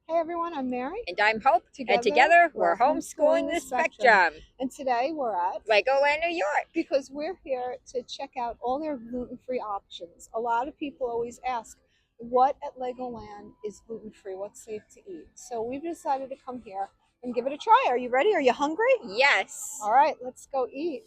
Hey everyone, I'm Mary. And I'm Hope, and Together, together we're we're homeschooling the spectrum. And today we're at Legoland, New York. because we're here to check out all their gluten-free options. A lot of people always ask, what at Legoland is gluten-free? What's safe to eat? So we've decided to come here and give it a try. Are you ready? Are you hungry? Yes. All right, let's go eat.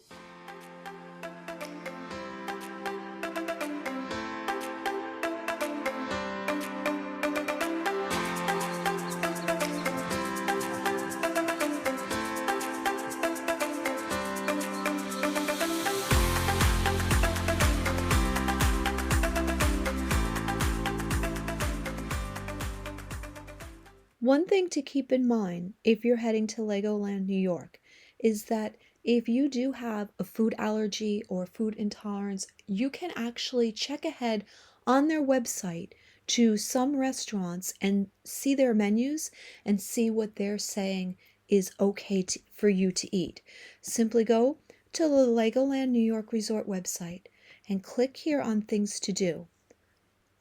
One thing to keep in mind if you're heading to Legoland, New York, is that if you do have a food allergy or food intolerance, you can actually check ahead on their website to some restaurants and see their menus and see what they're saying is okay for you to eat. Simply go to the Legoland New York Resort website and click here on Things to Do.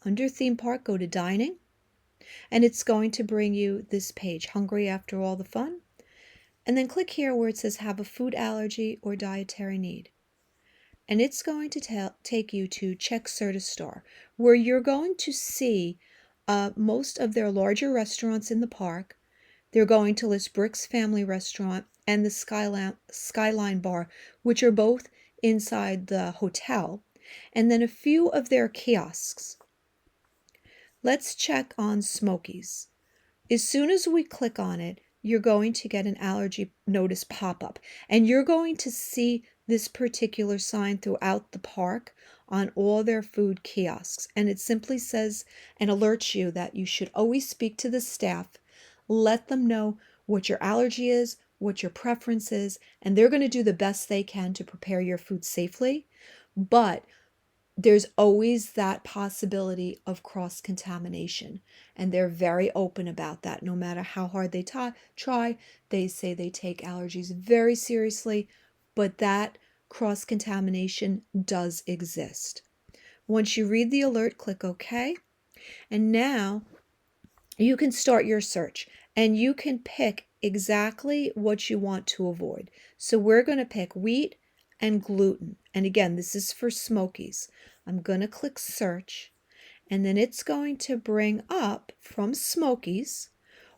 Under Theme Park, go to Dining. And it's going to bring you this page, Hungry After All the Fun. And then click here where it says Have a Food Allergy or Dietary Need. And it's going to take you to Check Certa Star, where you're going to see most of their larger restaurants in the park. They're going to list Brick's Family Restaurant and the Skyline Bar, which are both inside the hotel, and then a few of their kiosks. Let's check on Smokies. As soon as we click on it, you're going to get an allergy notice pop up, and you're going to see this particular sign throughout the park on all their food kiosks. And it simply says and alerts you that you should always speak to the staff, let them know what your allergy is, what your preference is, and they're going to do the best they can to prepare your food safely. But there's always that possibility of cross-contamination, and they're very open about that. No matter how hard they try, they say they take allergies very seriously, but that cross-contamination does exist. Once you read the alert, click OK, and now you can start your search, and you can pick exactly what you want to avoid. So we're going to pick wheat and gluten. And again, this is for Smokies. I'm going to click search, and then it's going to bring up from Smokies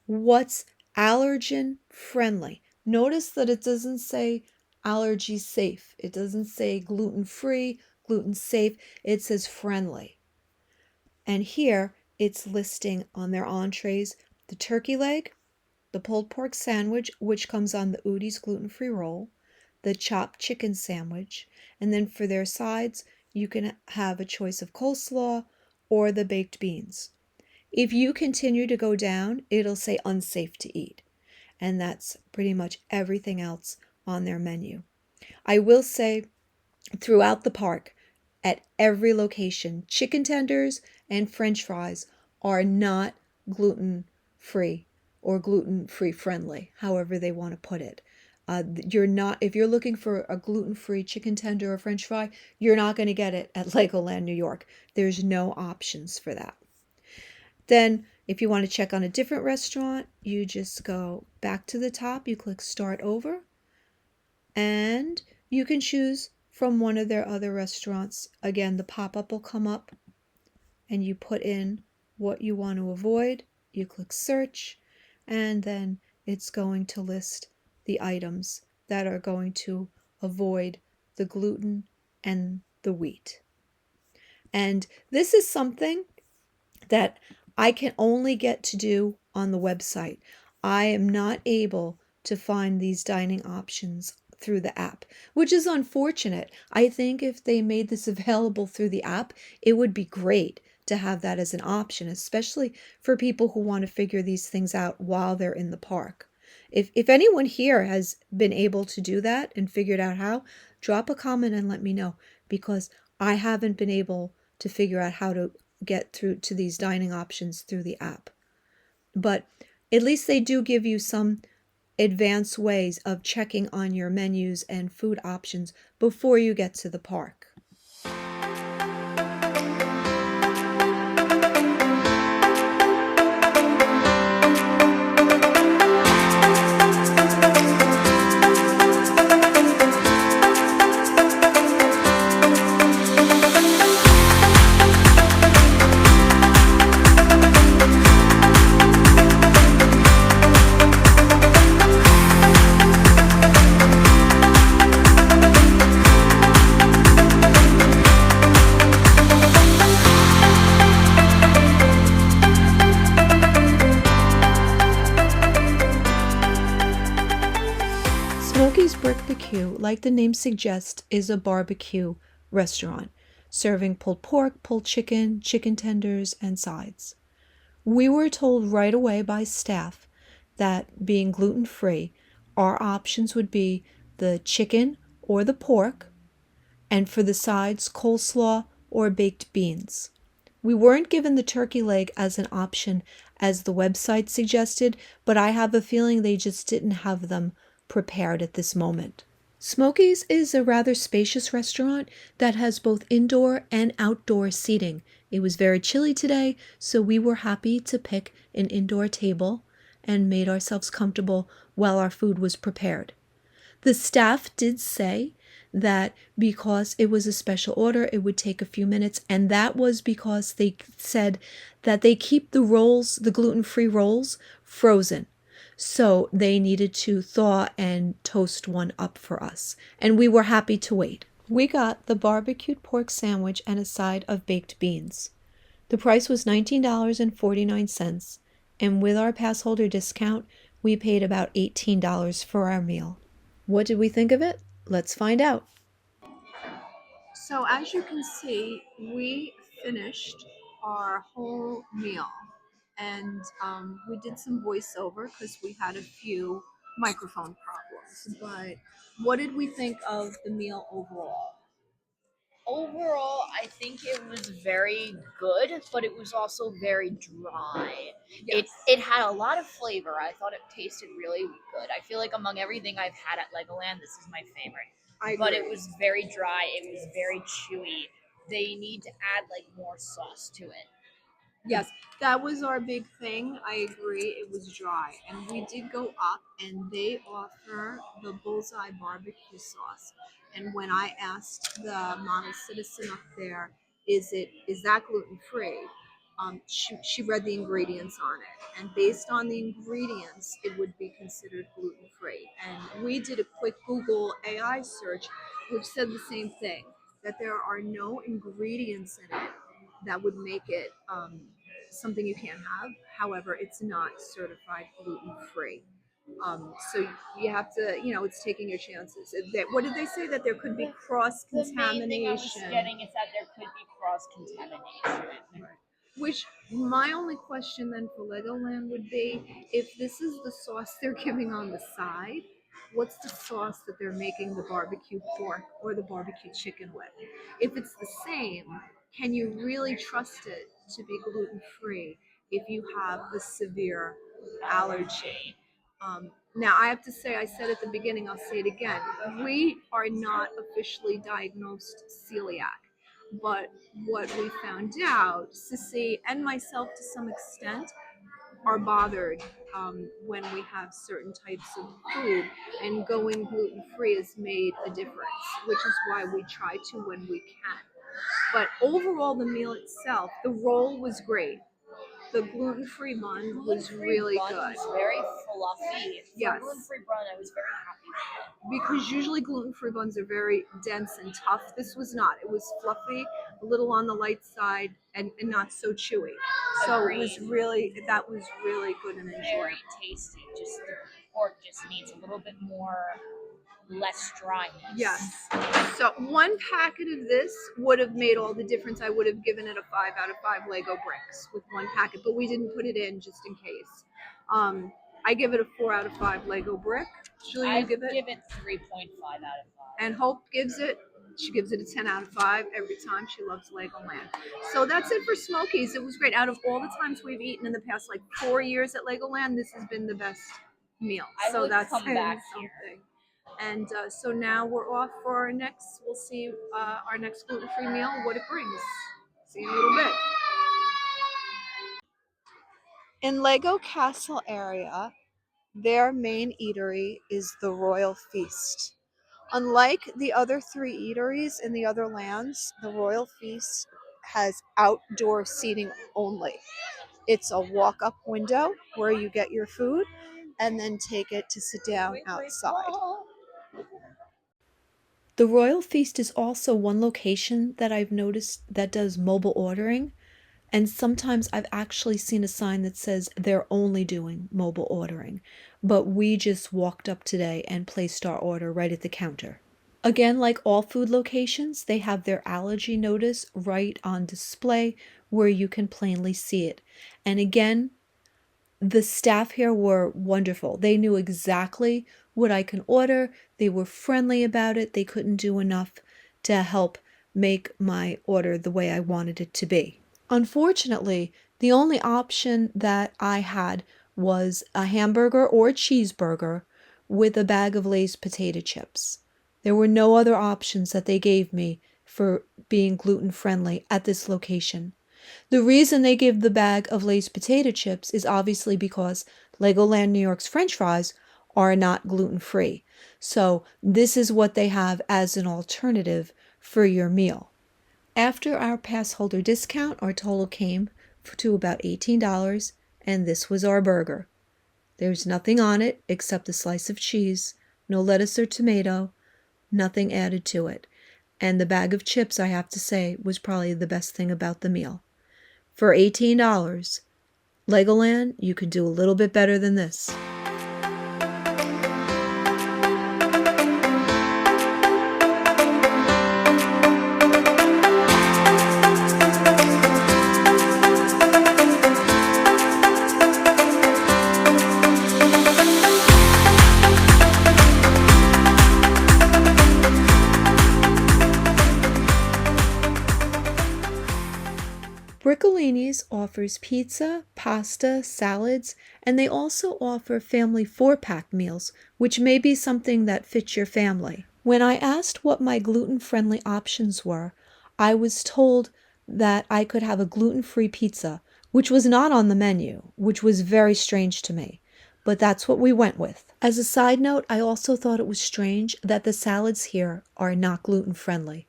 what's allergen friendly. Notice that it doesn't say allergy safe. It doesn't say gluten-free, gluten safe. It says friendly. And here it's listing on their entrees the turkey leg, the pulled pork sandwich, which comes on the Udi's gluten-free roll, the chopped chicken sandwich, and then for their sides, you can have a choice of coleslaw or the baked beans. If you continue to go down, it'll say unsafe to eat. And that's pretty much everything else on their menu. I will say throughout the park, at every location, chicken tenders and French fries are not gluten-free or gluten-free friendly, however they want to put it. You're not, if you're looking for a gluten-free chicken tender or French fry, you're not going to get it at Legoland, New York. There's no options for that. Then, if you want to check on a different restaurant, you just go back to the top, you click Start Over, and you can choose from one of their other restaurants. Again, the pop-up will come up, and you put in what you want to avoid. You click Search, and then it's going to list the items that are going to avoid the gluten and the wheat. And this is something that I can only get to do on the website. I am not able to find these dining options through the app, which is unfortunate. I think if they made this available through the app, it would be great to have that as an option, especially for people who want to figure these things out while they're in the park. If anyone here has been able to do that and figured out how, drop a comment and let me know, because I haven't been able to figure out how to get through to these dining options through the app. But at least they do give you some advanced ways of checking on your menus and food options before you get to the park. Smokey's Barbecue, like the name suggests, is a barbecue restaurant, serving pulled pork, pulled chicken, chicken tenders, and sides. We were told right away by staff that being gluten-free, our options would be the chicken or the pork, and for the sides, coleslaw or baked beans. We weren't given the turkey leg as an option as the website suggested, but I have a feeling they just didn't have them prepared at this moment. Smokey's is a rather spacious restaurant that has both indoor and outdoor seating. It was very chilly today, so we were happy to pick an indoor table and made ourselves comfortable while our food was prepared. The staff did say that because it was a special order, it would take a few minutes, and that was because they said that they keep the rolls, the gluten-free rolls, frozen. So they needed to thaw and toast one up for us, and we were happy to wait. We got the barbecued pork sandwich and a side of baked beans. The price was $19.49, and with our pass holder discount, we paid about $18 for our meal. What did we think of it? Let's find out. So as you can see, we finished our whole meal, and we did some voiceover because we had a few microphone problems. But what did we think of the meal overall? Overall, I think it was very good, but it was also very dry. Yes. It had a lot of flavor. I thought it tasted really good. I feel like among everything I've had at Legoland, this is my favorite. I But agree. it was very dry. It was very chewy. They need to add like more sauce to it. Yes, that was our big thing. I agree. It was dry. And we did go up and they offer the bullseye barbecue sauce. And when I asked the model citizen up there, is that gluten free? She read the ingredients on it. And based on the ingredients, it would be considered gluten free. And we did a quick Google AI search, which said the same thing, that there are no ingredients in it that would make it something you can't have. However, it's not certified gluten free. So you have to, it's taking your chances. What did they say? That there could be cross The main thing I was contamination. getting is that there could be cross contamination. Right. Which my only question then for Legoland would be, if this is the sauce they're giving on the side, what's the sauce that they're making the barbecue pork or the barbecue chicken with? If it's the same, can you really trust it to be gluten free if you have the severe allergy? Now, I have to say, I said at the beginning, I'll say it again. We are not officially diagnosed celiac. But what we found out, Sissy and myself to some extent, are bothered when we have certain types of food, and going gluten free has made a difference, which is why we try to when we can. But overall, the meal itself, the roll was great. The gluten free bun was really bun good. was very fluffy. For Yes. gluten-free bun, I was very happy with Because usually gluten-free buns are very dense and tough. This was not. It was fluffy, a little on the light side, and not so chewy. So it was that was really good and it. enjoyable. Very tasty. Just the pork just needs a little bit more, less dryness. Yes. So one packet of this would have made all the difference. I would have given it a 5 out of 5 Lego bricks with one packet, but we didn't put it in just in case. I give it a 4 out of 5 Lego brick. Julie, you give it? 3.5 out of 5. And Hope she gives it a 10 out of 5 every time. She loves Legoland. So that's it for Smokies. It was great. Out of all the times we've eaten in the past 4 years at Legoland, this has been the best meal. I would that's come back something. here. And so now we're off for our next. We'll see our next gluten-free meal, what it brings. See you in a little bit. In Lego Castle area, their main eatery is the Royal Feast. Unlike the other 3 eateries in the other lands, the Royal Feast has outdoor seating only. It's a walk-up window where you get your food and then take it to sit down outside. The Royal Feast is also one location that I've noticed that does mobile ordering, And sometimes I've actually seen a sign that says they're only doing mobile ordering. But we just walked up today and placed our order right at the counter. Again, like all food locations, they have their allergy notice right on display where you can plainly see it. And again, the staff here were wonderful. They knew exactly what I can order. They were friendly about it. They couldn't do enough to help make my order the way I wanted it to be. Unfortunately, the only option that I had was a hamburger or a cheeseburger with a bag of Lay's potato chips. There were no other options that they gave me for being gluten friendly at this location. The reason they give the bag of Lay's potato chips is obviously because Legoland New York's French fries are not gluten free. So this is what they have as an alternative for your meal. After our pass holder discount, our total came to about $18, and this was our burger. There's nothing on it except a slice of cheese, no lettuce or tomato, nothing added to it. And the bag of chips, I have to say, was probably the best thing about the meal. For $18, Legoland, you could do a little bit better than this. Briccolini's offers pizza, pasta, salads, and they also offer family 4-pack meals, which may be something that fits your family. When I asked what my gluten-friendly options were, I was told that I could have a gluten-free pizza, which was not on the menu, which was very strange to me. But that's what we went with. As a side note, I also thought it was strange that the salads here are not gluten-friendly.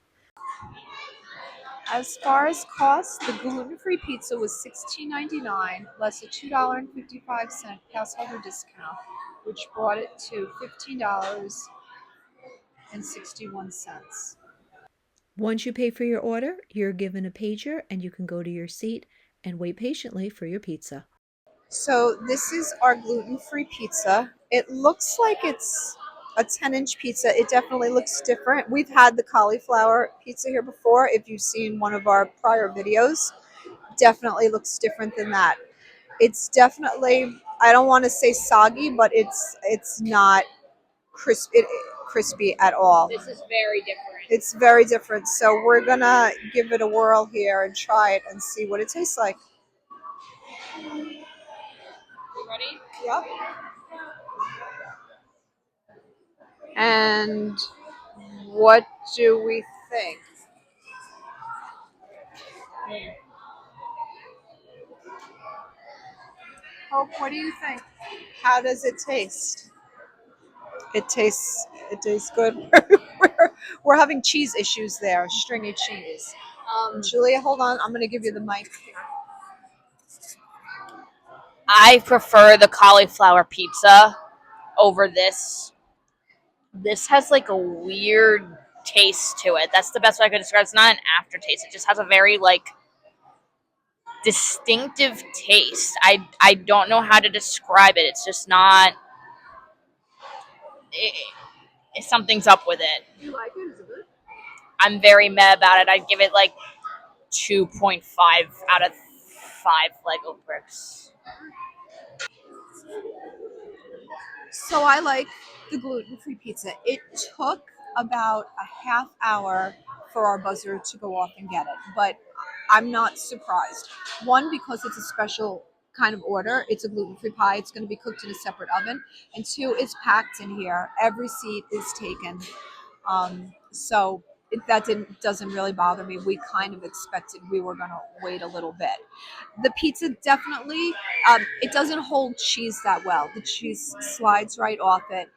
As far as cost, the gluten-free pizza was $16.99 less a $2.55 pass holder discount, which brought it to $15.61. Once you pay for your order, you're given a pager and you can go to your seat and wait patiently for your pizza. So this is our gluten-free pizza. It looks like it's a 10-inch pizza. It definitely looks different. We've had the cauliflower pizza here before. If you've seen one of our prior videos, definitely looks different than that. It's definitely, I don't want to say soggy, but it's not crispy at all. This is very different. It's very different. So we're gonna give it a whirl here and try it and see what it tastes like. You ready? Yep. And what do we think? Hope, what do you think? How does it taste? It tastes good. We're having cheese issues there, stringy cheese. Julia, hold on. I'm gonna give you the mic. I prefer the cauliflower pizza over this. This has like a weird taste to it. That's the best way I could describe it. It's not an aftertaste. It just has a very like distinctive taste. I don't know how to describe it. It's just not. Something's up with it. You like it? Is it good? I'm very meh about it. I'd give it like 2.5 out of 5 Lego bricks. So I like the gluten-free pizza. It took about a half hour for our buzzer to go off and get it, but I'm not surprised. One, because it's a special kind of order. It's a gluten-free pie. It's going to be cooked in a separate oven. And two, it's packed in here. Every seat is taken. So that doesn't really bother me. We kind of expected we were going to wait a little bit. The pizza definitely, it doesn't hold cheese that well. The cheese slides right off it.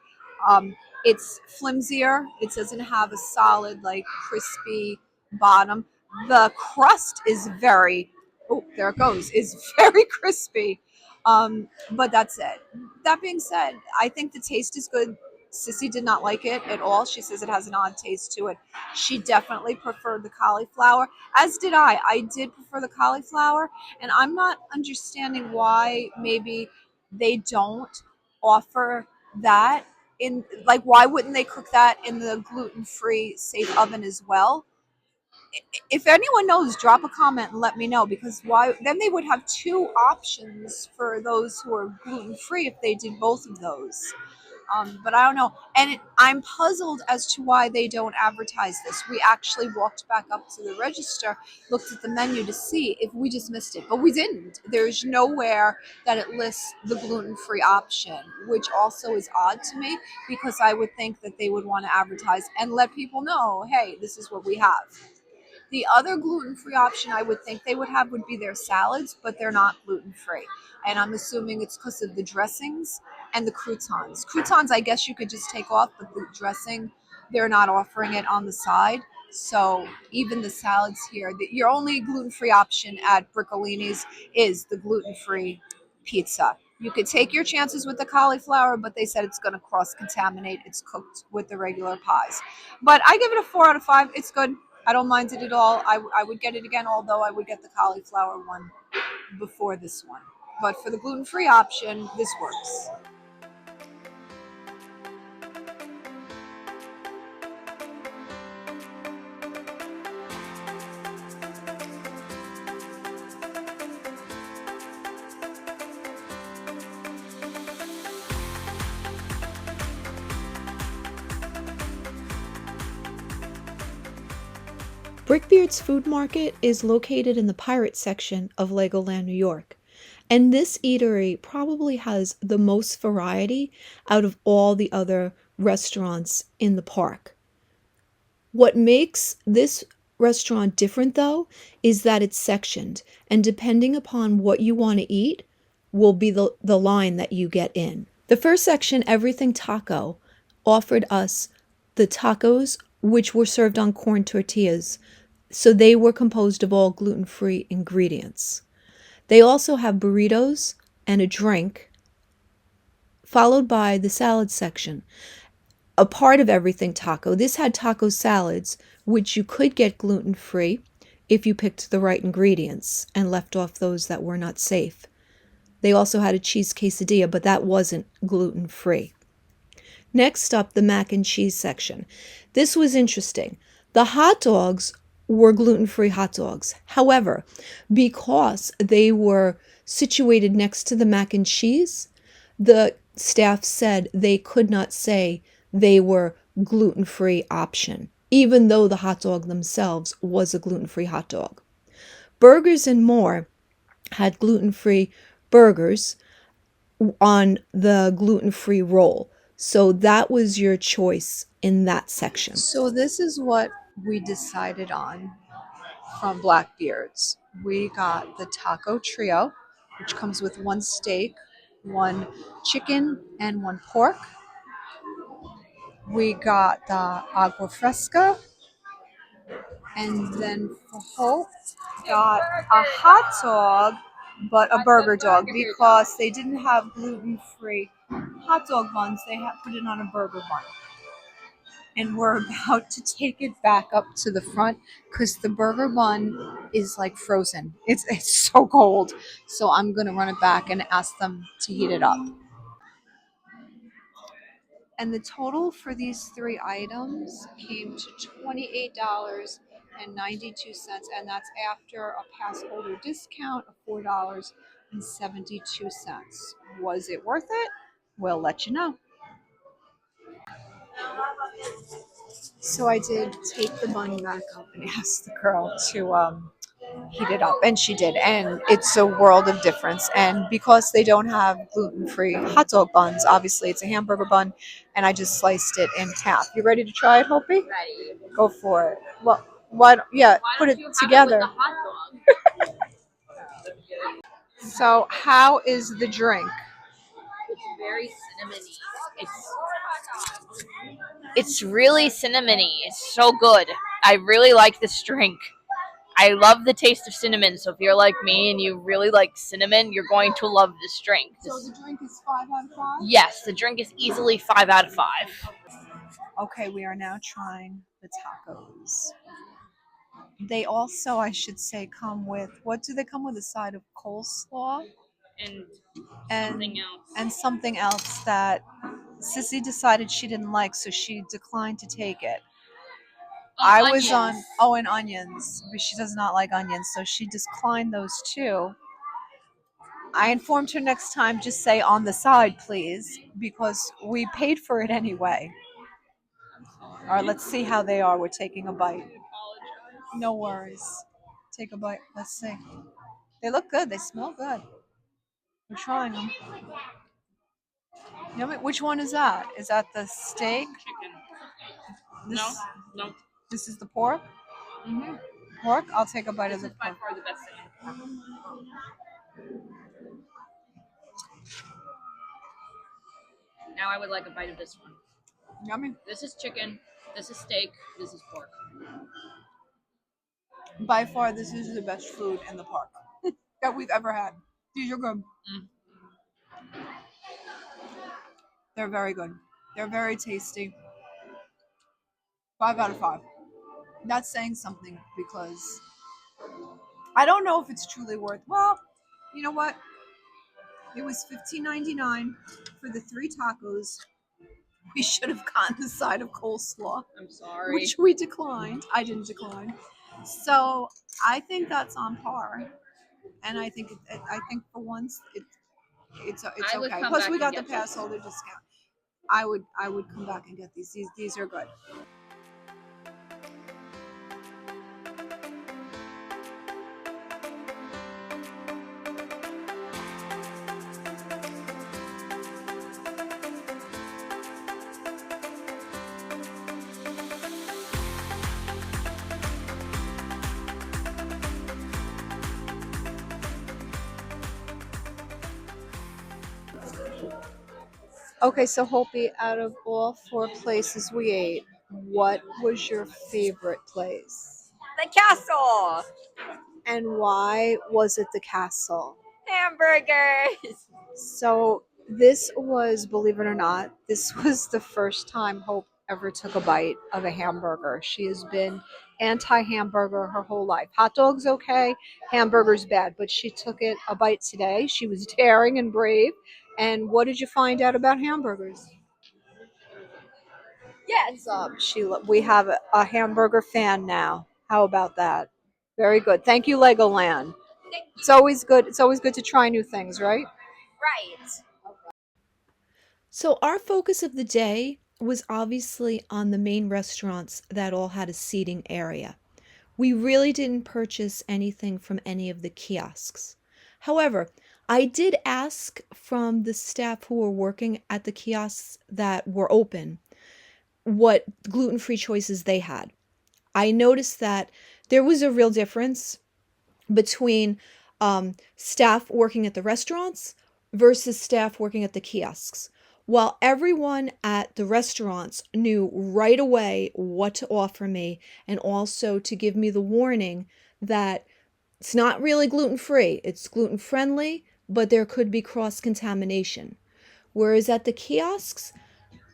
It's flimsier. It doesn't have a solid, like crispy bottom. The crust is very, oh, there it goes, is very crispy. But that's it. That being said, I think the taste is good. Sissy did not like it at all. She says it has an odd taste to it. She definitely preferred the cauliflower, as did I. I did prefer the cauliflower, and I'm not understanding why maybe they don't offer that in, like, why wouldn't they cook that in the gluten-free safe oven as well? If anyone knows, drop a comment and let me know, because why then they would have two options for those who are gluten-free if they did both of those. But I don't know. And I'm puzzled as to why they don't advertise this. We actually walked back up to the register, looked at the menu to see if we just missed it, but we didn't. There's nowhere that it lists the gluten-free option, which also is odd to me, because I would think that they would want to advertise and let people know, hey, this is what we have. The other gluten-free option I would think they would have would be their salads, but they're not gluten-free. And I'm assuming it's because of the dressings and the croutons. Croutons, I guess you could just take off, but the dressing, they're not offering it on the side. So even the salads here, your only gluten-free option at Briccolini's is the gluten-free pizza. You could take your chances with the cauliflower, but they said it's going to cross-contaminate. It's cooked with the regular pies. But I give it a 4 out of 5. It's good. I don't mind it at all. I would get it again, although I would get the cauliflower one before this one. But for the gluten-free option, this works. Brickbeard's Food Market is located in the pirate section of Legoland, New York. And this eatery probably has the most variety out of all the other restaurants in the park. What makes this restaurant different, though, is that it's sectioned, and depending upon what you want to eat, will be the line that you get in. The first section, Everything Taco, offered us the tacos, which were served on corn tortillas, so they were composed of all gluten-free ingredients. They also have burritos and a drink, followed by the salad section. A part of Everything Taco, this had taco salads, which you could get gluten-free if you picked the right ingredients and left off those that were not safe. They also had a cheese quesadilla, but that wasn't gluten-free. Next up, the mac and cheese section. This was interesting. The hot dogs were gluten-free hot dogs. However, because they were situated next to the mac and cheese, the staff said they could not say they were gluten-free option, even though the hot dog themselves was a gluten-free hot dog. Burgers and More had gluten-free burgers on the gluten-free roll. So that was your choice in that section. So this is what we decided on from Blackbeard's. We got the taco trio, which comes with one steak, one chicken, and one pork. We got the agua fresca, and then for Hope got a hot dog, but a burger dog, because they didn't have gluten-free hot dog buns. They had put it on a burger bun. And we're about to take it back up to the front because the burger bun is like frozen. It's so cold. So I'm gonna run it back and ask them to heat it up. And the total for these three items came to $28.92, and that's after a pass holder discount of $4.72. Was it worth it? We'll let you know. So I did take the bun back up and asked the girl to heat it up, and she did, and it's a world of difference. And because they don't have gluten-free hot dog buns, obviously it's a hamburger bun, and I just sliced it in half. You ready to try it, Hopi? Ready. Go for it. Well, what? Yeah, put it together. So, how is the drink? It's very cinnamony. It's really cinnamony. It's so good. I really like this drink. I love the taste of cinnamon, so if you're like me and you really like cinnamon, you're going to love this drink. So the drink is 5 out of 5? Yes, the drink is easily 5 out of 5. Okay, we are now trying the tacos. They also, I should say, come with, what do they come with? A side of coleslaw And and something else. and something else that Sissy decided she didn't like, so she declined to take it. I was on, Onions. and onions, but she does not like onions, so she declined those too. I informed her next time, just say on the side, please, because we paid for it anyway. All right, let's see how they are. We're taking a bite. No worries. Take a bite. Let's see. They look good. They smell good. We're trying them. Yummy. Which one is that? Is that the steak? Chicken. This, No. this is the pork? Mm-hmm. Pork? I'll take a bite This of the is by pork. far the best thing. Now I would like a bite of this one. Yummy. This is chicken. This is steak. This is pork. By far, this is the best food in the park that we've ever had. These are good. They're very good. They're very tasty. 5 out of 5. That's saying something because I don't know if it's truly worth. Well, you know what? It was $15.99 for the 3 tacos. We should have gotten the side of coleslaw, I'm sorry. which we declined. I didn't decline. So I think that's on par, and I think for once it's I would okay. come Plus, back we and got the get pass this. holder discount. I would come back and get these. These are good. Okay, so Hopi, out of all 4 places we ate, what was your favorite place? The castle. And why was it the castle? Hamburgers. So this was, believe it or not, this was the first time Hope ever took a bite of a hamburger. She has been anti-hamburger her whole life. Hot dogs okay, hamburgers bad, but she took it a bite today. She was daring and brave. And what did you find out about hamburgers? Yes. We have a hamburger fan now. How about that? Very good. Thank you, Legoland. It's always good. It's always good to try new things, right? Right. So, our focus of the day was obviously on the main restaurants that all had a seating area. We really didn't purchase anything from any of the kiosks. However, I did ask from the staff who were working at the kiosks that were open what gluten-free choices they had. I noticed that there was a real difference between staff working at the restaurants versus staff working at the kiosks. While everyone at the restaurants knew right away what to offer me and also to give me the warning that it's not really gluten free, it's gluten friendly, but there could be cross contamination. Whereas at the kiosks,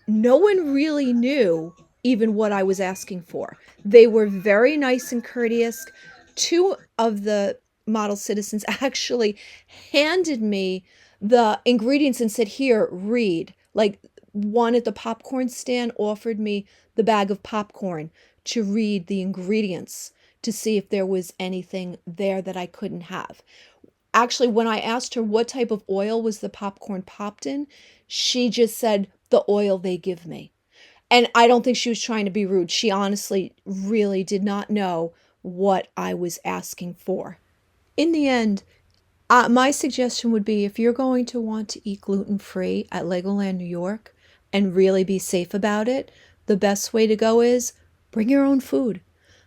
no one really knew even what I was asking for. They were very nice and courteous. 2 of the model citizens actually handed me the ingredients and said, "Here, read." Like, one at the popcorn stand offered me the bag of popcorn to read the ingredients to see if there was anything there that I couldn't have. Actually, when I asked her what type of oil was the popcorn popped in, she just said the oil they give me. And I don't think she was trying to be rude. She honestly really did not know what I was asking for. In the end, my suggestion would be, if you're going to want to eat gluten free at Legoland New York and really be safe about it, the best way to go is bring your own food.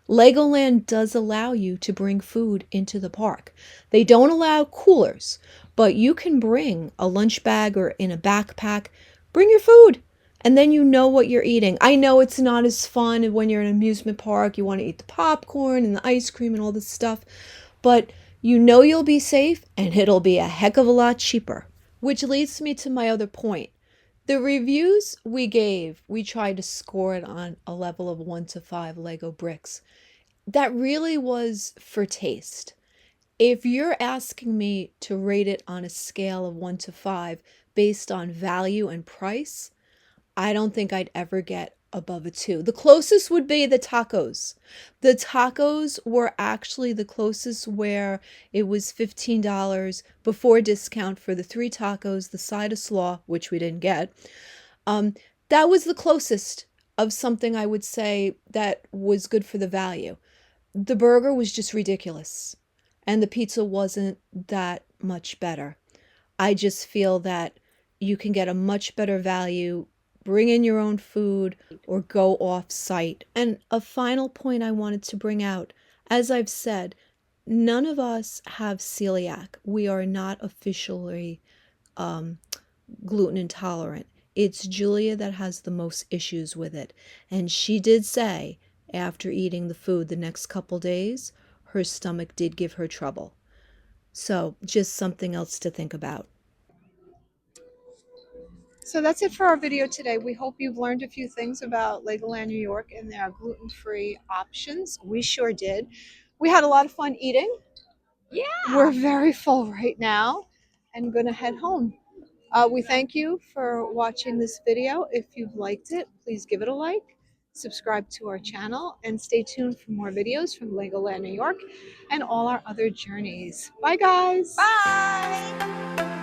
Legoland does allow you to bring food into the park. They don't allow coolers, but you can bring a lunch bag or in a backpack. Bring your food and then you know what you're eating. I know it's not as fun when you're in an amusement park. You want to eat the popcorn and the ice cream and all this stuff, but you know you'll be safe and it'll be a heck of a lot cheaper. Which leads me to my other point. The reviews we gave, we tried to score it on a level of 1 to 5 Lego bricks. That really was for taste. If you're asking me to rate it on a scale of 1 to 5 based on value and price, I don't think I'd ever get above a 2. The closest would be the tacos. The tacos were actually the closest, where it was $15 before discount for the 3 tacos, the side of slaw, which we didn't get. That was the closest of something I would say that was good for the value. The burger was just ridiculous, and the pizza wasn't that much better. I just feel that you can get a much better value, bring in your own food, or go off site. And a final point I wanted to bring out, as I've said, none of us have celiac. We are not officially gluten intolerant. It's Julia that has the most issues with it. And she did say after eating the food the next couple days, her stomach did give her trouble. So just something else to think about. So that's it for our video today. We hope you've learned a few things about Legoland New York and their gluten-free options. We sure did. We had a lot of fun eating. Yeah. We're very full right now and going to head home. We thank you for watching this video. If you've liked it, please give it a like, subscribe to our channel, and stay tuned for more videos from Legoland New York and all our other journeys. Bye, guys. Bye.